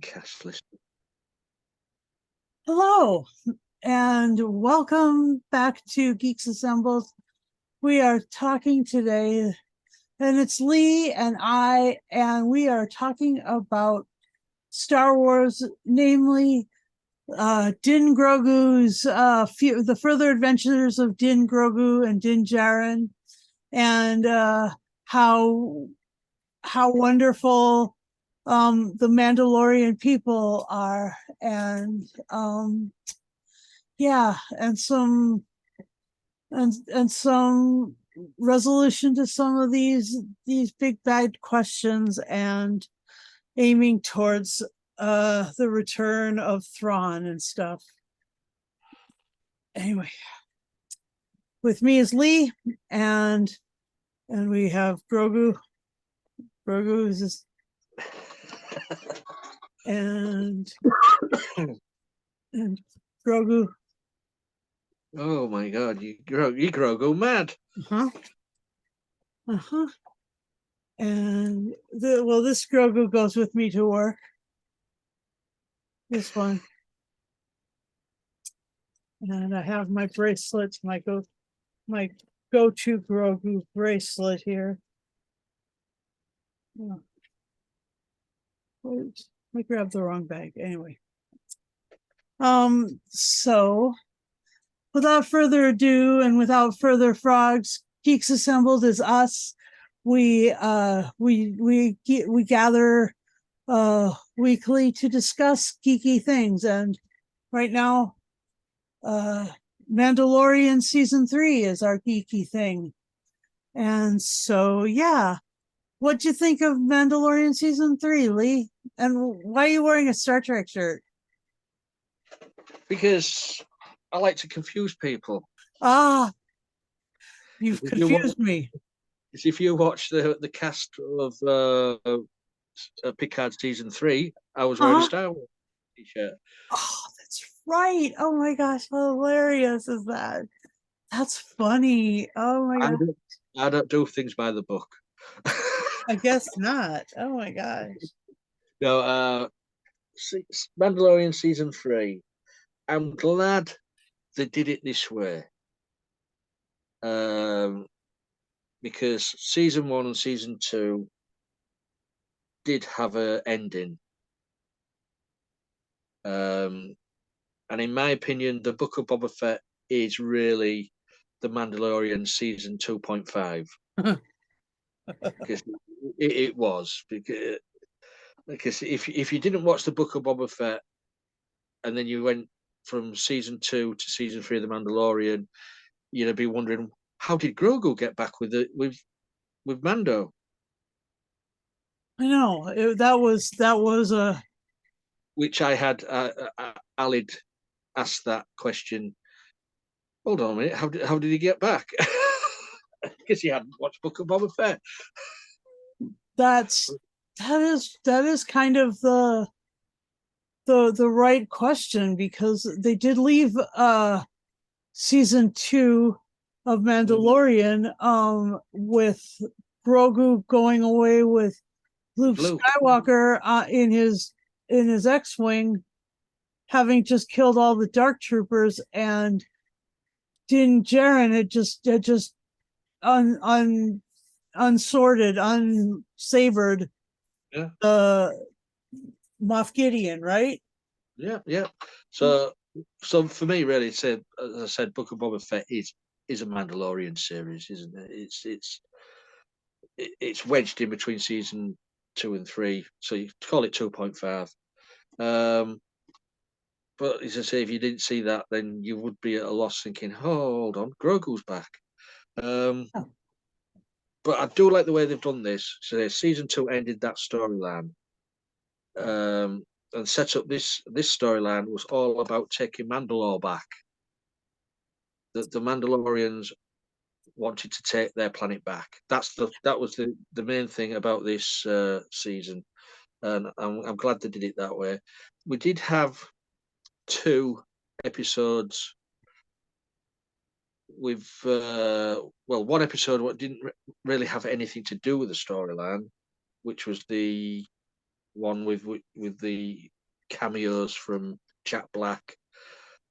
Cast list. Hello, and welcome back to Geeks Assembled. We are talking today, and it's Lee and I, and we are talking about Star Wars, namely Din Grogu's the further adventures of Din Grogu and Din Djarin, and how wonderful the Mandalorian people are, and yeah, and some resolution to some of these big bad questions, and aiming towards the return of Thrawn and stuff. Anyway, with me is Lee, and we have Grogu. Grogu is just, and Grogu. Oh my God, you Grogu mad. And this Grogu goes with me to work. This one. And I have my bracelet, my go-to Grogu bracelet here. Oh. Wait, I grabbed the wrong bag. Anyway. So without further ado and without further frogs, Geeks Assembled is us. We gather weekly to discuss geeky things, and right now Mandalorian season 3 is our geeky thing. And so yeah, what'd you think of Mandalorian season 3, Lee? And why are you wearing a Star Trek shirt? Because I like to confuse people. You've confused me. If you watch the cast of Picard season 3, I was wearing a Star Wars t-shirt. Oh, that's right. Oh my gosh, how hilarious is that? That's funny. Oh my gosh. I don't do things by the book. I guess not. Oh my gosh. No, Mandalorian season 3. I'm glad they did it this way. Because season 1 and season 2 did have an ending. And in my opinion, the Book of Boba Fett is really the Mandalorian season 2.5. Because it was. Because if you didn't watch the Book of Boba Fett and then you went from season 2 to season 3 of the Mandalorian, you'd be wondering, how did Grogu get back with Mando? I know that was a which I had Alid asked that question. Hold on a minute, how did he get back? Because he hadn't watched Book of Boba Fett. that is kind of the right question, because they did leave season 2 of Mandalorian with Grogu going away with Luke Skywalker in his X-wing, having just killed all the dark troopers, and Din Djarin had just unsorted, unsabered Moff Gideon, right? Yeah. So for me, really, as I said, Book of Boba Fett is a Mandalorian series, isn't it? It's wedged in between season 2 and 3, so you call it 2.5. But as I say, if you didn't see that, then you would be at a loss, thinking, "Oh, hold on, Grogu's back." But I do like the way they've done this. So season 2 ended that storyline, and set up this storyline was all about taking Mandalore back. The Mandalorians wanted to take their planet back. That was the main thing about this season, and I'm glad they did it that way. We did have 2 episodes with one episode what didn't really have anything to do with the storyline, which was the one with the cameos from Jack Black,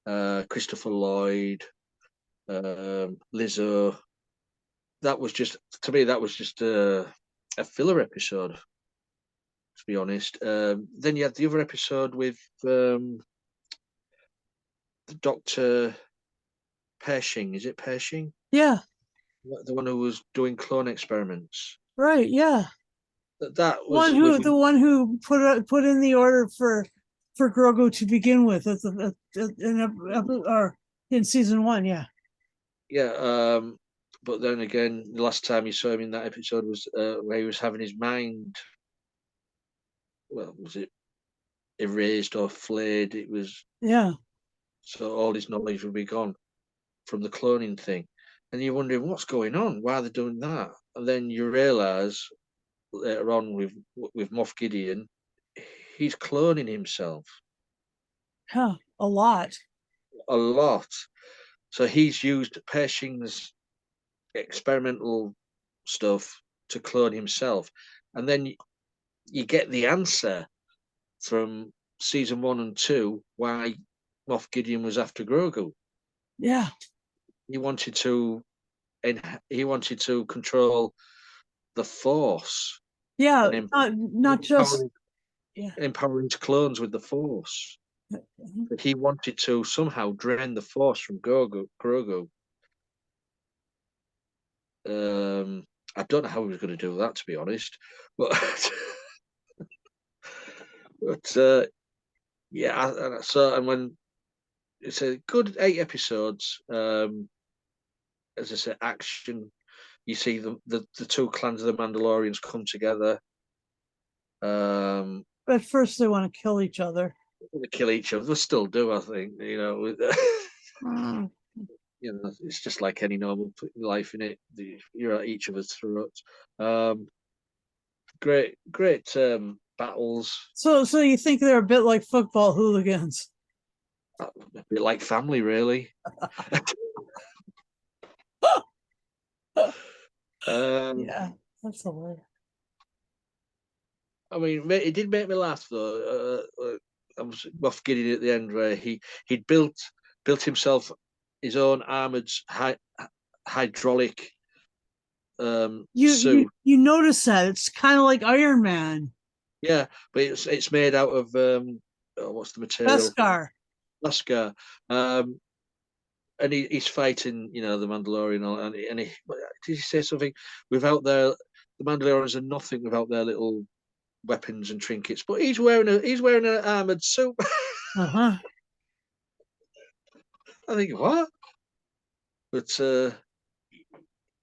Christopher Lloyd, Lizzo. That was just, to me, that was just a filler episode, to be honest. Then you had the other episode with Dr. Pershing. Is it Pershing? Yeah. The one who was doing clone experiments. Right. Yeah. That was with the one who put in the order for Grogu to begin with in season 1. Yeah. Yeah. But then again, the last time you saw him in that episode was where he was having his mind. Well, was it erased or flayed? It was. Yeah. So all his knowledge would be gone from the cloning thing, and you're wondering what's going on. Why are they doing that? And then you realise later on with Moff Gideon, he's cloning himself Huh. A lot. a lot. So he's used Pershing's experimental stuff to clone himself, and then you get the answer from season 1 and 2 why Moff Gideon was after Grogu. Yeah. He wanted to, control the Force. Yeah. And Not just. Yeah. empowering his clones with the Force. But he wanted to somehow drain the Force from Grogu. I don't know how he was going to do that, to be honest. But yeah. So, and when it's a good 8 episodes, as I said, action. You see the two clans of the Mandalorians come together. At first, they want to kill each other. They kill each other. They still do, I think. It's just like any normal life in it. You're at each other's throats. Great battles. So you think they're a bit like football hooligans? A bit like family, really. Yeah, that's hilarious. I mean, it did make me laugh though. I was Moff Gideon at the end where he'd built himself his own armored hydraulic suit. You notice that it's kind of like Iron Man. Yeah, but it's made out of what's the material? Beskar. And he's fighting, the Mandalorian, and did he say something? Without the Mandalorians are nothing without their little weapons and trinkets. But he's wearing an armored suit. I think what? But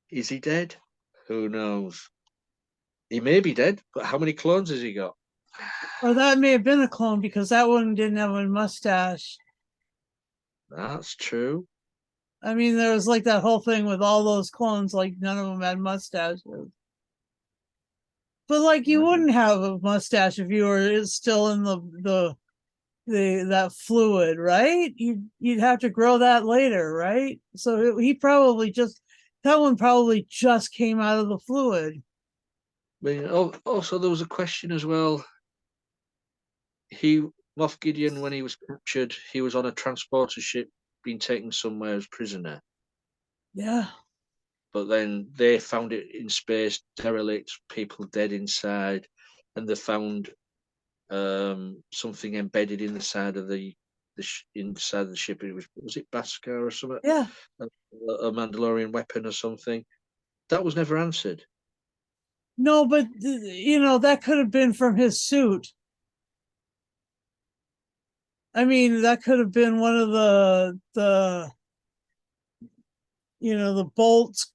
is he dead? Who knows? He may be dead, but how many clones has he got? Or that may have been a clone because that one didn't have a mustache. That's true. I mean, there was like that whole thing with all those clones, like none of them had mustaches. But like you wouldn't have a mustache if you were still in that fluid, right? You'd have to grow that later, right? So that one probably just came out of the fluid. I mean, also there was a question as well. Moff Gideon, when he was captured, he was on a transporter ship being taken somewhere as prisoner. Yeah. But then they found it in space, derelict, people dead inside, and they found something embedded in the side of inside of the ship. Was it Beskar or something? Yeah. A Mandalorian weapon or something. That was never answered. No, but that could have been from his suit. I mean, that could have been one of the bolts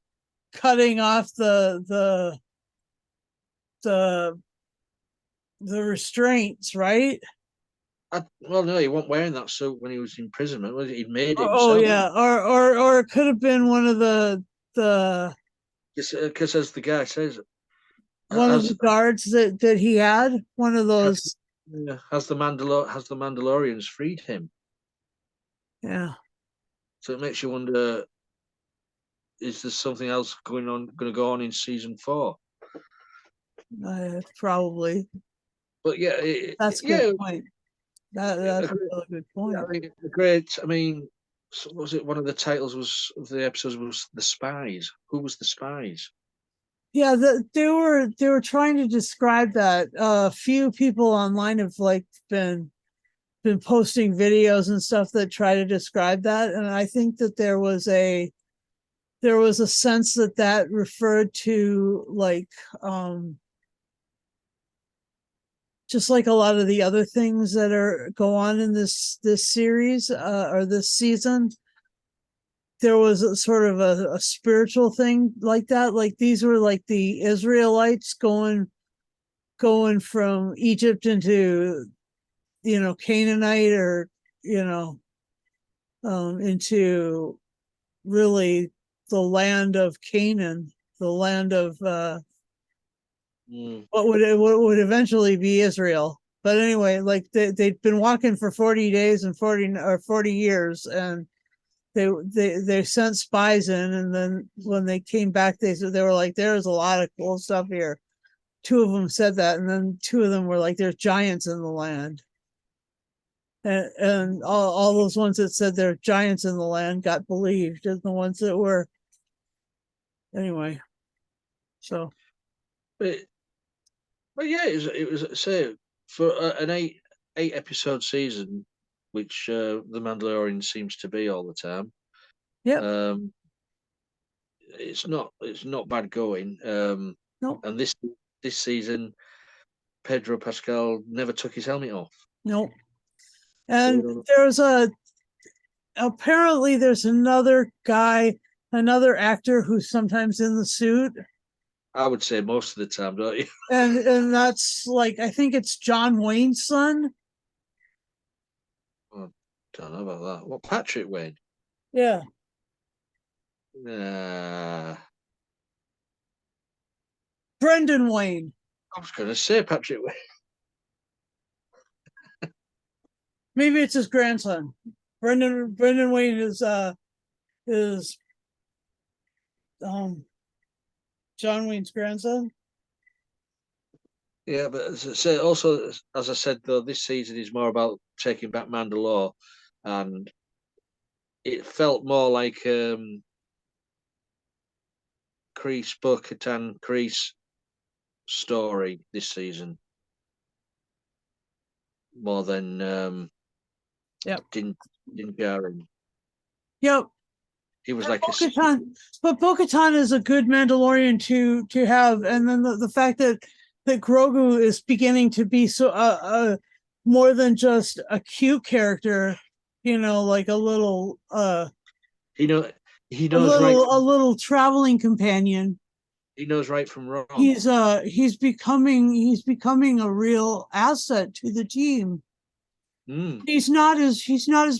cutting off the restraints, right? Well, no, he wasn't wearing that suit when he was in imprisonment. He'd made it himself. Oh yeah, or it could have been one of the because as the guy says, one of the guards that he had, one of those. Has the Mandalorians freed him? Yeah. So it makes you wonder: is there something else going to go on in season 4? Probably. But yeah, That's a good point. That's a really good point. I mean, a great. I mean, was it one of the titles was of the episodes was the spies? Who was the spies? Yeah, they were trying to describe that. A few people online have like been posting videos and stuff that try to describe that, and I think that there was a sense that that referred to like just like a lot of the other things that are go on in this series or this season. There was a sort of a spiritual thing like that. Like these were like the Israelites going from Egypt into Canaanite, or into really the land of Canaan, the land of what would eventually be Israel. But anyway, like they'd been walking for 40 days and 40 years, and they sent spies in, and then when they came back, they were like, there's a lot of cool stuff here. Two of them said that, and then two of them were like, there's giants in the land. And all those ones that said there are giants in the land got believed, and the ones that were anyway. So, but yeah, it was say for an eight episode season, which the Mandalorian seems to be all the time. yeah, It's not bad going. no, And this season, Pedro Pascal never took his helmet off. no. So And there's apparently there's another guy, another actor who's sometimes in the suit. I would say most of the time, don't you? And that's like, I think it's John Wayne's son. I don't know about that. What, Patrick Wayne? Yeah. Brendan Wayne. I was going to say Patrick Wayne. Maybe it's his grandson. Brendan Wayne is John Wayne's grandson. Yeah, but as I say, also as I said though, this season is more about taking back Mandalore, and it felt more like Bo-Katan Kreese story this season, more than Din Djarin. Yep. He was like Bo-Katan, but Bo-Katan is a good Mandalorian to have, and then the fact that Grogu is beginning to be so more than just a cute character, like a little he knows right. A little traveling companion. He knows right from wrong. He's becoming a real asset to the team. He's not as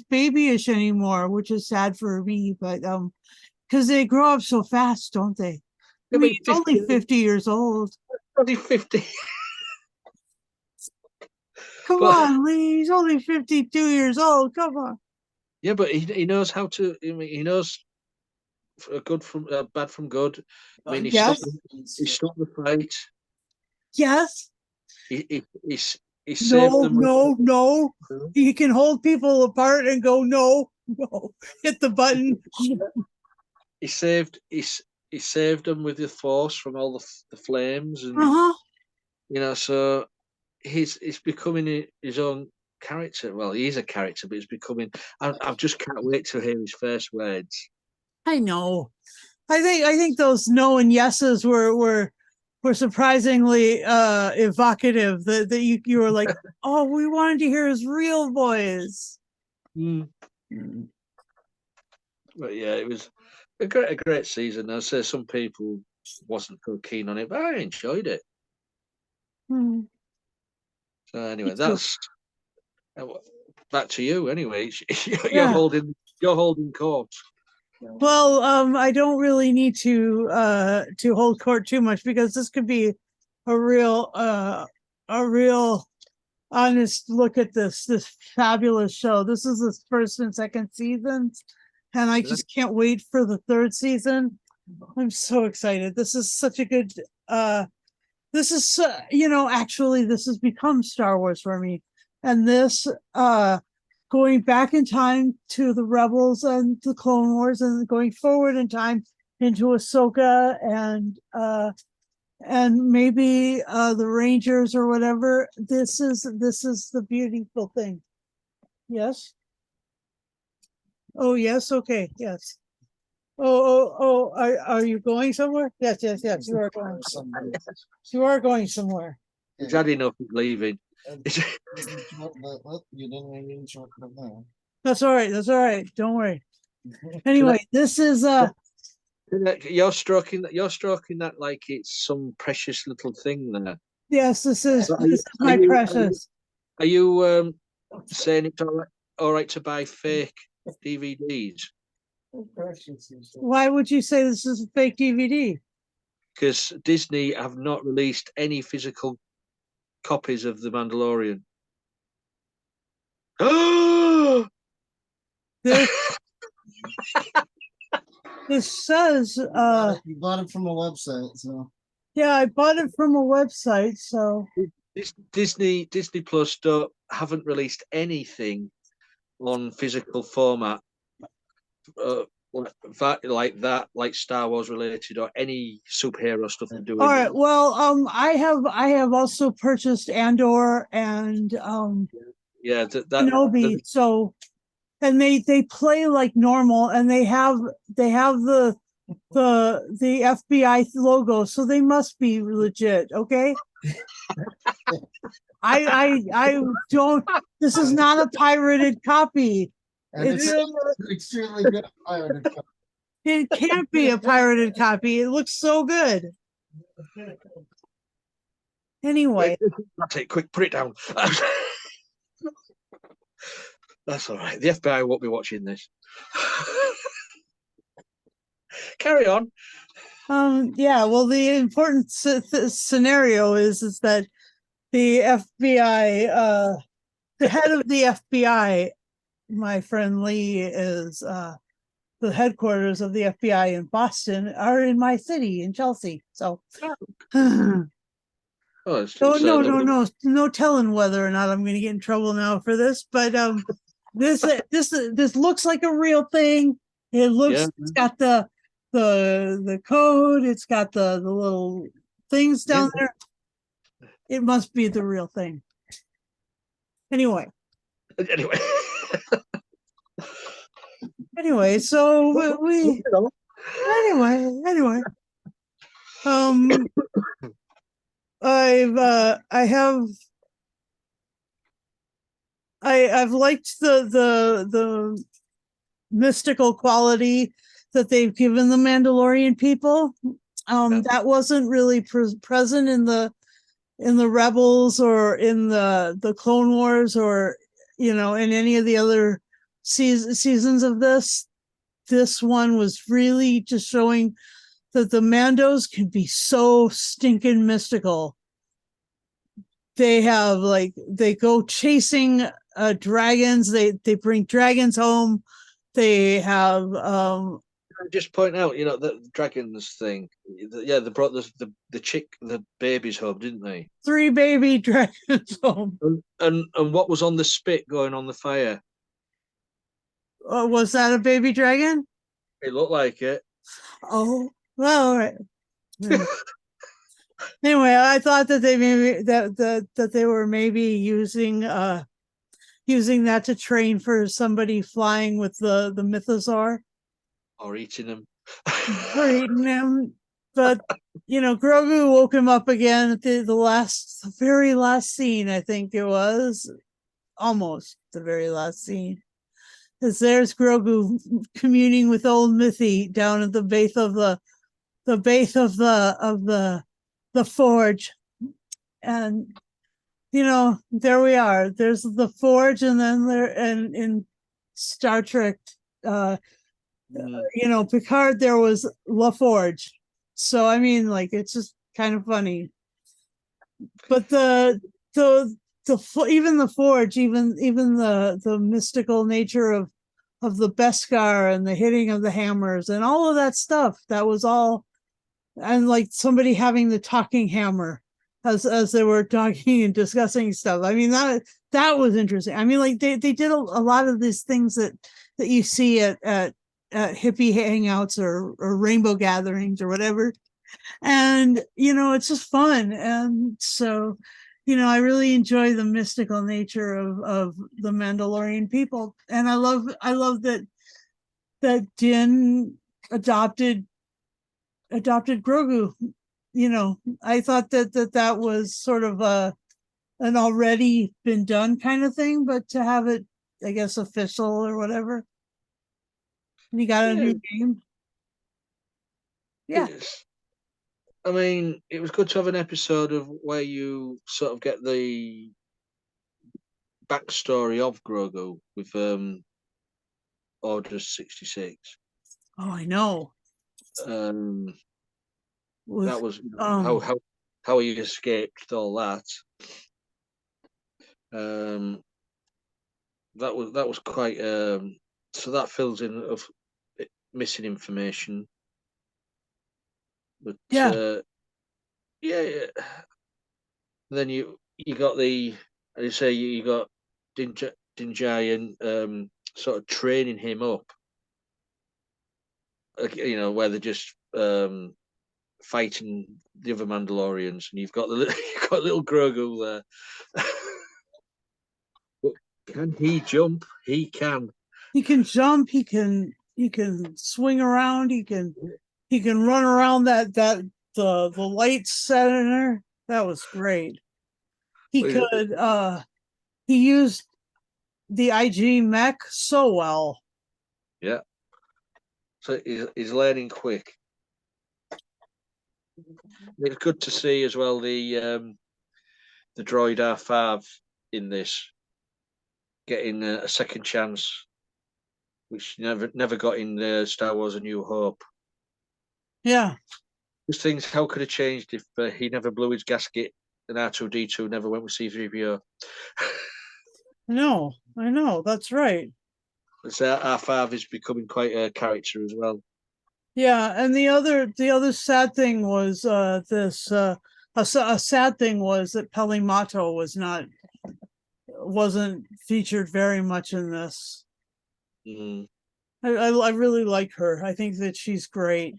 babyish anymore, which is sad for me, but because they grow up so fast, don't they? I mean, he's only 50 years old. Only 50. Come on, Lee. He's only 52 years old. Come on. Yeah, but he knows how to. I mean, he knows good from bad from good. I mean, he stopped the fight. Yes. He saved them. No. He can hold people apart and go no. Hit the button. He saved them with the force from all the flames, and so he's becoming his own character. Well, he's a character, but he's becoming. I just can't wait to hear his first words. I know. I think those no and yeses were surprisingly evocative. That you were like, oh, we wanted to hear his real voice. But yeah, it was a great season. I say some people wasn't so keen on it, but I enjoyed it. So anyway, that's back to you. Anyway, you're holding court. Well, I don't really need to hold court too much, because this could be a real honest look at this fabulous show. This is the first and second seasons, and I just can't wait for the third season. I'm so excited. This is such a good this is actually this has become Star Wars for me, and this going back in time to the Rebels and the Clone Wars, and going forward in time into Ahsoka and maybe the Rangers or whatever. This is the beautiful thing. Yes. Oh yes. Okay. Yes. Are you going somewhere? Yes. You are going somewhere. You are going somewhere. He's had enough of leaving. You didn't even interrupt them now. That's all right. That's all right. Don't worry. Anyway, this is You're stroking that like it's some precious little thing there. yes, this is So my precious. Are you saying it's all right to buy fake DVDs? Why would you say this is a fake DVD? Because Disney have not released any physical copies of The Mandalorian. Oh! This says you bought it from a website, so yeah, I bought it from a website, so Disney Plus haven't released anything on physical format like that, like Star Wars related or any superhero stuff they're doing. all right. Well, I have also purchased Andor and yeah, that Kenobi, so and they play like normal, and they have the FBI logo, so they must be legit. Okay. I don't. This is not a pirated copy. and it's extremely good pirated. It can't be a pirated copy. It looks so good. Anyway, that's it. Quick, put it down. That's all right. The FBI won't be watching this. Carry on. Yeah. Well, the important scenario is that the FBI, the head of the FBI, my friend Lee, is the headquarters of the FBI in Boston are in my city, in Chelsea. So, no telling whether or not I'm going to get in trouble now for this. But this looks like a real thing. It looks. Yeah. It's got the code. It's got the little things down there. It must be the real thing. Anyway. Anyway, so we anyway. I've liked the mystical quality that they've given the Mandalorian people. That wasn't really present in the Rebels or in the Clone Wars or in any of the other seasons of this. This one was really just showing that the Mandos can be so stinking mystical. They have they go chasing dragons. They bring dragons home. They have just point out, the dragons thing. Yeah, they brought the babies home, didn't they? 3 baby dragons home. And what was on the spit going on the fire? Was that a baby dragon? It looked like it. Oh, well, all right. Anyway, I thought that they maybe that they were maybe using that to train for somebody flying with the mythosaur. Or eating them. Or eating them. But Grogu woke him up again at the very last scene, I think it was. Almost the very last scene. Because there's Grogu communing with old Mithy down at the base of the forge. And there we are. There's the forge, and then and in Star Trek Picard, there was La Forge. So I mean, it's just kind of funny. But even the forge, even the mystical nature of the Beskar and the hitting of the hammers and all of that stuff, that was all, and somebody having the talking hammer, as they were talking and discussing stuff. I mean, that was interesting. I mean, like they did a lot of these things that you see at hippie hangouts or rainbow gatherings or whatever. And it's just fun. And so I really enjoy the mystical nature of the Mandalorian people. And I love that Din adopted Grogu. I thought that was sort of an already been done kind of thing, but to have it, I guess, official or whatever. And he got a new name. Yeah. Yes. I mean, it was good to have an episode of where you sort of get the backstory of Grogu with Order 66. Oh, I know. With, that was how he escaped all that. That was quite so that fills in of missing information. But yeah. Yeah. Then you got the, as you say, you got Din Djarin sort of training him up. Where they're just fighting the other Mandalorians, and you've got little Grogu there. But can he jump? He can. He can jump. He can swing around. He can run around the light center. That was great. He used the IG mech so well. Yeah. So he's learning quick. It's good to see as well the droid R5 in this getting a second chance, which never got in Star Wars: A New Hope. Yeah. Just things how could have changed if he never blew his gasket and R2D2 never went with C3PO. I know. That's right. So R5 is becoming quite a character as well. Yeah, and the other sad thing was a sad thing was that Peli Motto wasn't featured very much in this. Mm. I really like her. I think that she's great.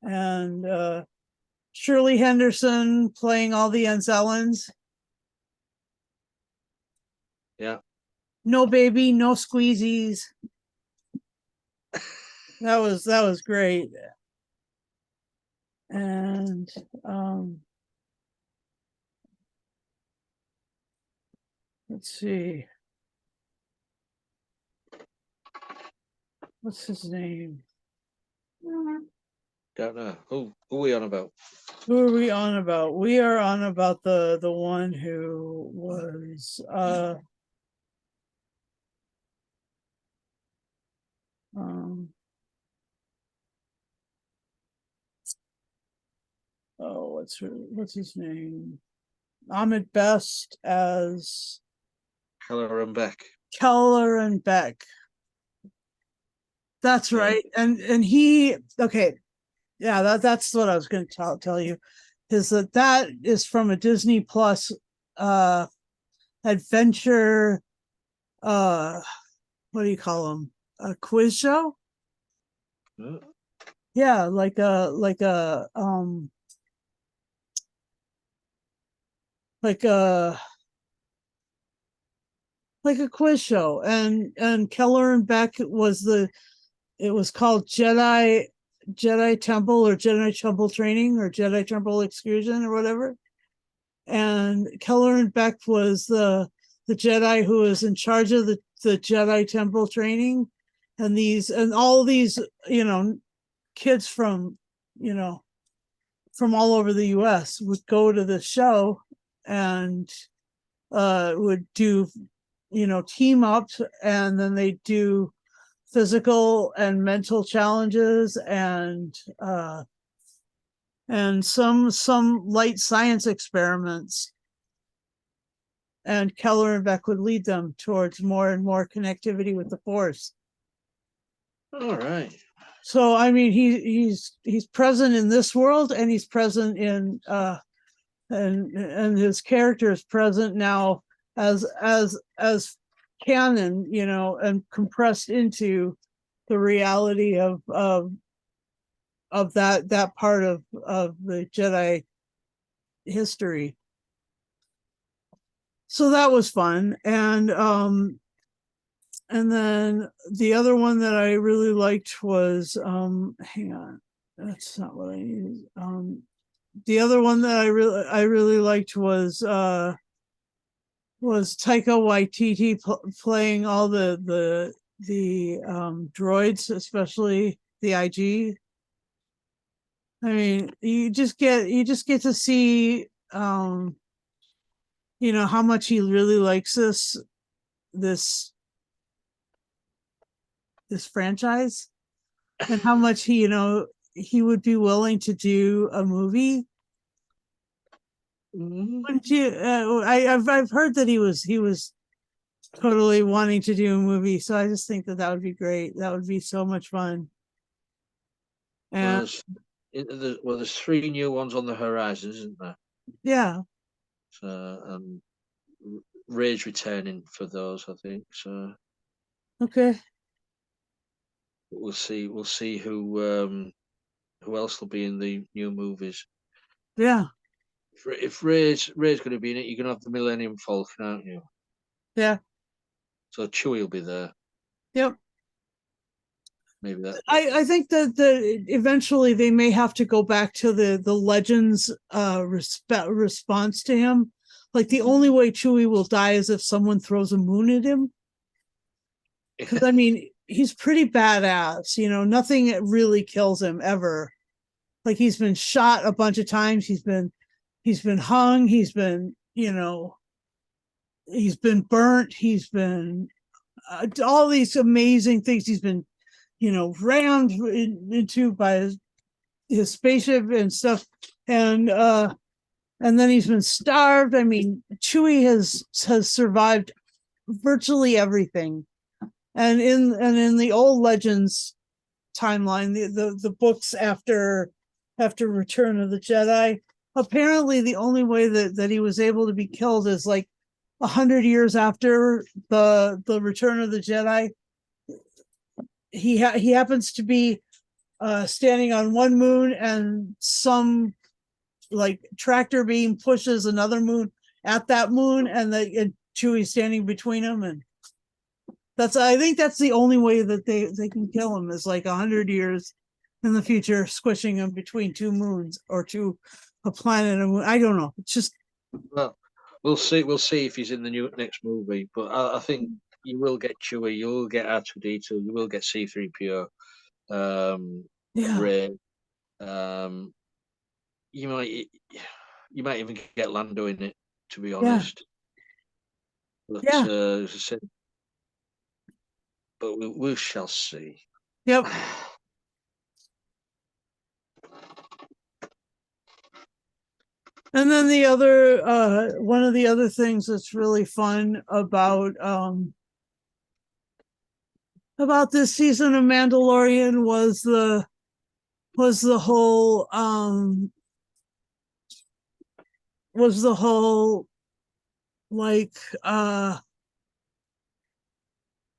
And Shirley Henderson playing all the Anzellans. Yeah. No baby, no squeezies. That was great. And let's see. What's his name? Don't know. Who are we on about? Who are we on about? We are on about the one who was what's his name? Ahmed Best as Keller and Beck. Keller and Beck. That's right. And he, okay. Yeah, that's what I was going to tell you, is that is from a Disney Plus adventure, what do you call them? A quiz show? Yeah, like a like a quiz show. And Keller and Beck it was called Jedi Temple or Jedi Temple Training or Jedi Temple Excursion or whatever. And Keller and Beck was the Jedi who was in charge of the Jedi Temple Training, and all these kids from all over the US would go to the show and would do team ups, and then they do physical and mental challenges and some light science experiments, and Keller and Beck would lead them towards more and more connectivity with the Force. All right. So I mean, he's present in this world, and he's present in and his character is present now as canon, and compressed into the reality of that part of the Jedi history. So that was fun. And then the other one that I really liked was hang on, that's not what I needed. The other one that I really liked was Taika Waititi playing all the droids, especially the IG. I mean, you just get to see how much he really likes this franchise, and how much he would be willing to do a movie. Wouldn't you? I've heard that he was totally wanting to do a movie, so I just think that would be great. That would be so much fun. And there's 3 new ones on the horizon, isn't there? Yeah. So Ray's returning for those, I think. So okay. We'll see who else will be in the new movies. Yeah. If Ray's going to be in it, you're going to have the Millennium Falcon, aren't you? Yeah. So Chewie will be there. Yep. Maybe that. I think that eventually they may have to go back to the Legends response to him. Like, the only way Chewie will die is if someone throws a moon at him. Because I mean, he's pretty badass. Nothing really kills him ever. Like, he's been shot a bunch of times. He's been hung. He's been burnt. He's been all these amazing things. He's been rammed into by his spaceship and stuff, and then he's been starved. I mean, Chewie has survived virtually everything. And in the old Legends timeline, the books after Return of the Jedi, apparently the only way that he was able to be killed is like 100 years after the Return of the Jedi. He happens to be standing on one moon, and some like tractor beam pushes another moon at that moon, and Chewie's standing between them, and I think that's the only way that they can kill him, is like 100 years in the future, squishing him between 2 moons, or a planet and a moon. I don't know. It's just, well, we'll see if he's in the next movie. But I think you will get Chewie, you will get R2D2, you will get C3PO, Rey. You might even get Lando in it, to be honest. But, as I said, but we shall see. Yep. And then the other one of the other things that's really fun about this season of Mandalorian was the whole like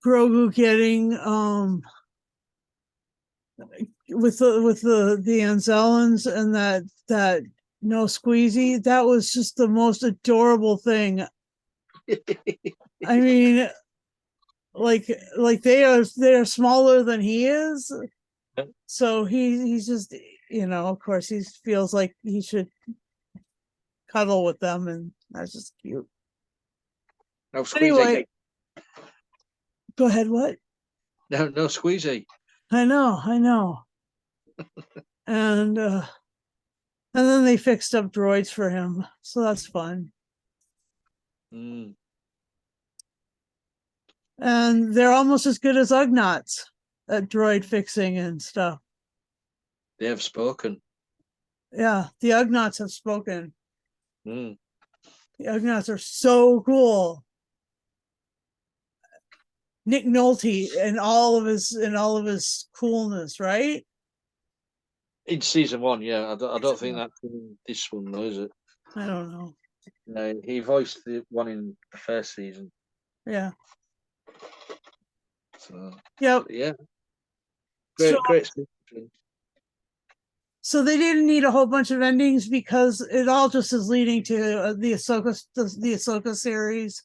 Grogu getting with the Anzellans, and that no squeezy. That was just the most adorable thing. I mean, like they're smaller than he is, so he's just of course he feels like he should cuddle with them, and that's just cute. No squeezy. Anyway, go ahead. What? No squeezy. I know. And then they fixed up droids for him, so that's fun. And they're almost as good as Ugnaughts at droid fixing and stuff. They have spoken. Yeah, the Ugnaughts have spoken. The Ugnaughts are so cool. Nick Nolte and all of his coolness, right? In season 1, yeah. I don't think that's in this one, though, is it? I don't know. No, he voiced the one in the first season. Yeah. So, Yep. yeah. So, Great season. so they didn't need a whole bunch of endings because it all just is leading to the Ahsoka series.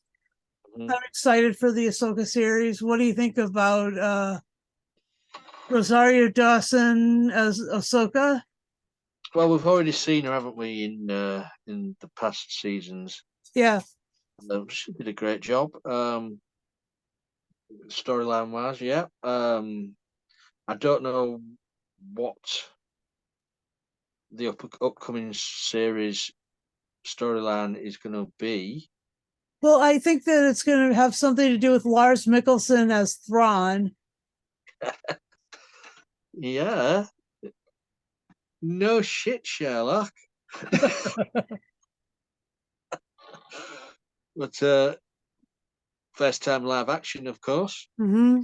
Mhm. I'm excited for the Ahsoka series. What do you think about Rosario Dawson as Ahsoka? Well, we've already seen her, haven't we, in the past seasons? Yeah. She did a great job. Storyline wise, yeah. I don't know what the upcoming series storyline is going to be. Well, I think that it's going to have something to do with Lars Mikkelsen as Thrawn. Yeah. No shit, Sherlock. But first time live action, of course. Mm-hmm.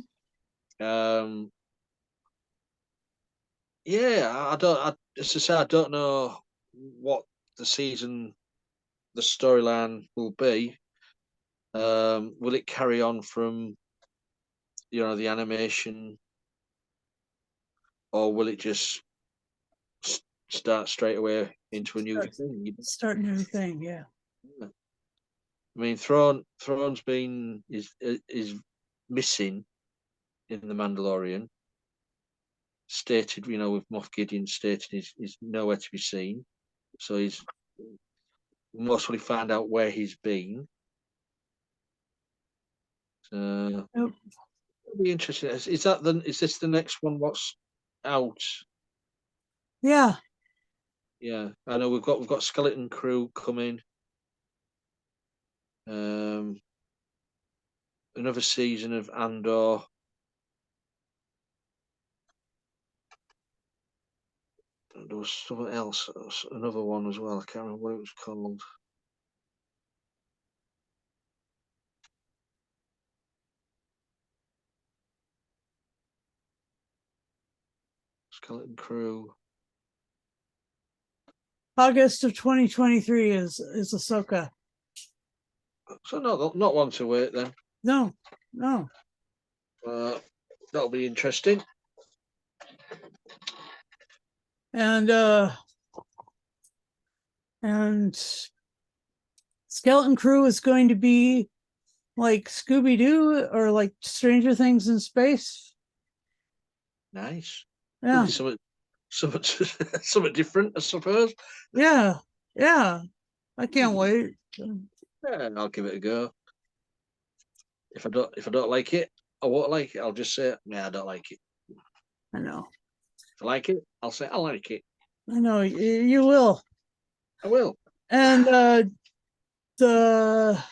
Yeah, as I say, I don't know what the storyline will be. Will it carry on from the animation, or will it just start straight away into a new thing? Start a new thing, yeah. I mean, Thrawn's been is missing in the Mandalorian. Stated, with Moff Gideon stated he's nowhere to be seen. So he's most likely find out where he's been. Yep. It'll be interesting. Is this the next one? What's out? Yeah. Yeah, I know we've got Skeleton Crew coming. Another season of Andor. There was something else, another one as well. I can't remember what it was called. Skeleton Crew. August of 2023 is Ahsoka. So not one to wait then. No. That'll be interesting. And Skeleton Crew is going to be like Scooby-Doo or like Stranger Things in space. Nice. Yeah. Something different, I suppose. Yeah. I can't wait. Yeah, I'll give it a go. If I don't like it, I won't like it. I'll just say, yeah, I don't like it. I know. If I like it, I'll say I like it. I know you will. I will. And the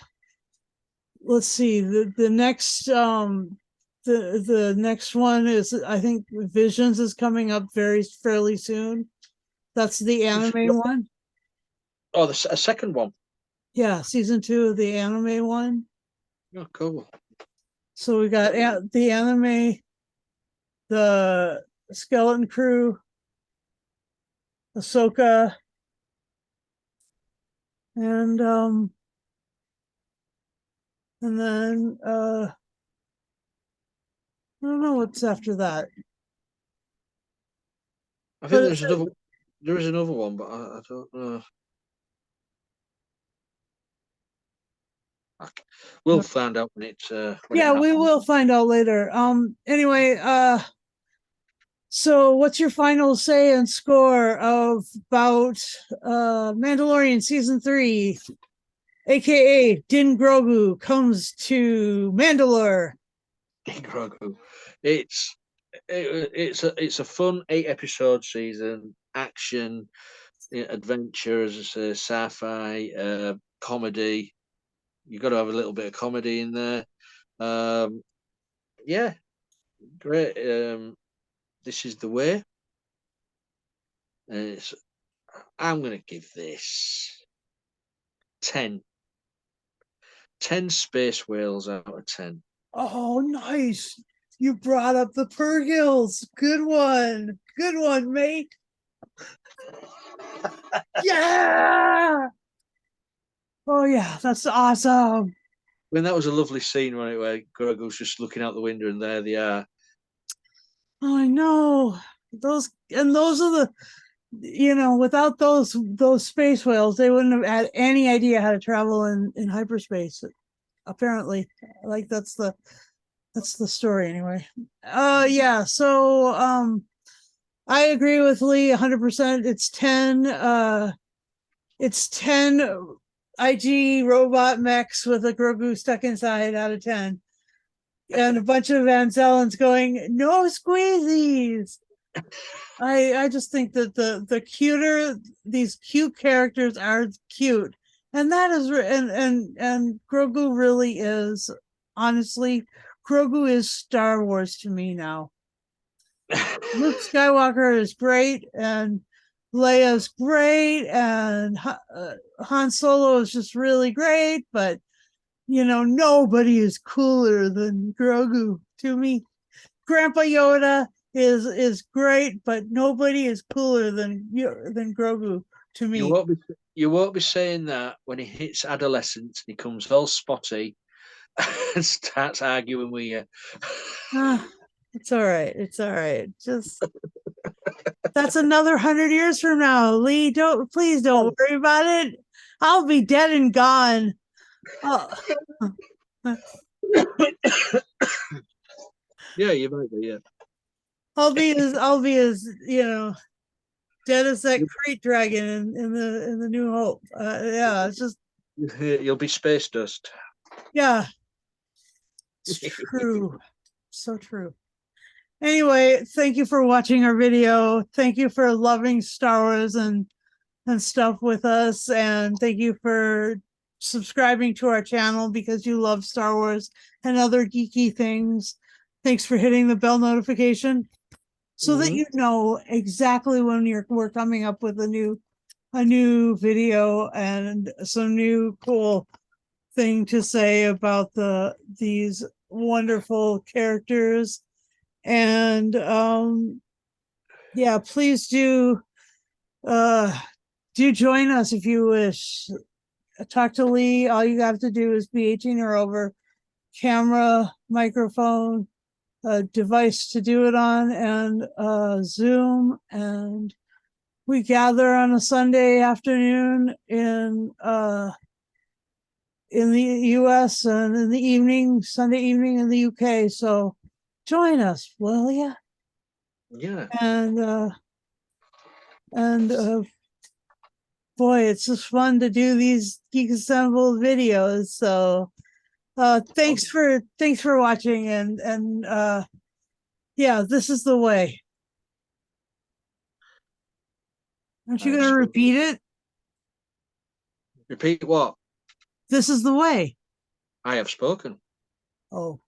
let's see, the next the next one is, I think, Visions is coming up fairly soon. That's the anime one. Oh, a second one. Yeah, season 2 of the anime one. Oh, cool. So we got the anime, the Skeleton Crew, Ahsoka, and then I don't know what's after that. I But think there is another one, but I don't know. We'll find out when it yeah, we will find out later. Anyway, so what's your final say and score about Mandalorian season 3, aka Din Grogu comes to Mandalore? Grogu. It's a fun 8-episode season, action, adventure, as I say, sci-fi, comedy. You've got to have a little bit of comedy in there. Yeah, great. This is the way. I'm going to give this 10. 10 space whales out of 10. Oh, nice. You brought up the Purgils. Good one. Good one, mate. Yeah. Oh, yeah. That's awesome. When that was a lovely scene, wasn't it, where Grogu's just looking out the window and there they are. Oh, I know. Those are the, without those space whales, they wouldn't have had any idea how to travel in hyperspace. Apparently, like that's the story anyway. Yeah. So I agree with Lee 100%. It's 10 IG robot mechs with a Grogu stuck inside out of 10. And a bunch of Anzellans going, no squeezies. I just think that the cuter these cute characters are cute. And that is and Grogu really is, honestly, Grogu is Star Wars to me now. Luke Skywalker is great, and Leia's great, and Han Solo is just really great, but nobody is cooler than Grogu to me. Grandpa Yoda is great, but nobody is cooler than Grogu to me. You won't be saying that when he hits adolescence and he comes all spotty and starts arguing with you. It's all right. It's all right. Just that's another 100 years from now. Lee, please don't worry about it. I'll be dead and gone. Oh. Yeah, you might be. Yeah, I'll be as dead as that crate dragon in the New Hope. Yeah, it's just you'll be space dust. Yeah, it's true. So true. Anyway, thank you for watching our video. Thank you for loving Star Wars and stuff with us, and thank you for subscribing to our channel because you love Star Wars and other geeky things. Thanks for hitting the bell notification so that you know exactly when we're coming up with a new video and some new cool thing to say about these wonderful characters. And yeah, please do join us if you wish. Talk to Lee. All you have to do is be 18 or over, camera, microphone, a device to do it on, and Zoom. And we gather on a Sunday afternoon in the US and in the evening, Sunday evening in the UK. So join us, will you? Yeah. And boy, it's just fun to do these Geek Assembled videos. So thanks for watching, and yeah, this is the way. Aren't you going to repeat it? Repeat what? This is the way. I have spoken. Oh.